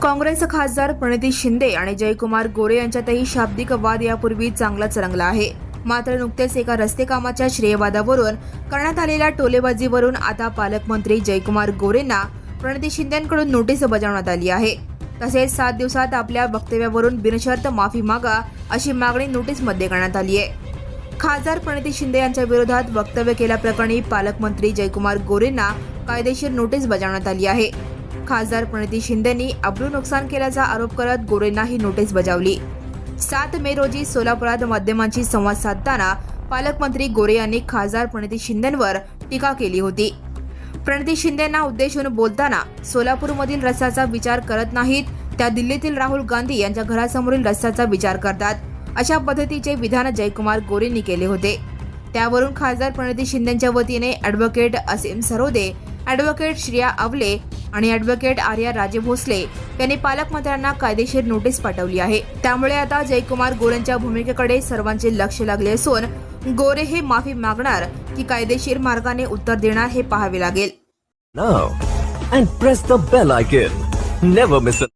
काँग्रेस खासदार प्रणिती शिंदे आणि जयकुमार गोरे यांच्यातही शाब्दिक वाद यापूर्वी चांगलाच रंगला आहे. मात्र नुकतेच एका रस्ते कामाच्या श्रेयवादावरून करण्यात आलेल्या टोलेबाजीवरून आता पालकमंत्री जयकुमार गोरेंना प्रणिती शिंदेंकडून नोटीस बजावण्यात आली आहे. तसेच 7 दिवसात आपल्या वक्तव्यावरून बिनशर्त माफी मागा अशी मागणी नोटीसमध्ये करण्यात आली आहे. खासदार प्रणिती शिंदे यांच्या विरोधात वक्तव्य केल्याप्रकरणी पालकमंत्री जयकुमार गोरेंना कायदेशीर नोटीस बजावण्यात आली आहे. खासदार प्रणिती शिंदेंनी अब्रू नुकसान केल्याचा आरोप करत गोरेंना ही नोटीस बजावली. 7 मे रोजी सोलापुरात माध्यमांशी संवाद साधताना पालकमंत्री गोरे यांनी खासदार प्रणिती शिंदेंवर टीका केली होती. प्रणिती शिंदेंना उद्देशून बोलताना सोलापूरमधील रस्त्याचा विचार करत नाहीत, त्या दिल्लीतील राहुल गांधी यांच्या घरासमोरील रस्त्याचा विचार करतात, अशा पद्धतीचे विधान जयकुमार गोरेंनी केले होते. त्यावरून खासदार प्रणिती शिंदेंच्या वतीने ॲडव्होकेट असीम सरोदे, ॲडव्होकेट श्रिया आवले आणि ॲडव्होकेट आर्या राजे भोसले यांनी पालकमंत्र्यांना कायदेशीर नोटीस पाठवली आहे. त्यामुळे आता जयकुमार गोरेंच्या भूमिकेकडे सर्वांचे लक्ष लागले असून गोरे हे माफी मागणार की कायदेशीर मार्गाने उत्तर देणार हे पाहावे लागेल. Now and press the bell icon. Never miss a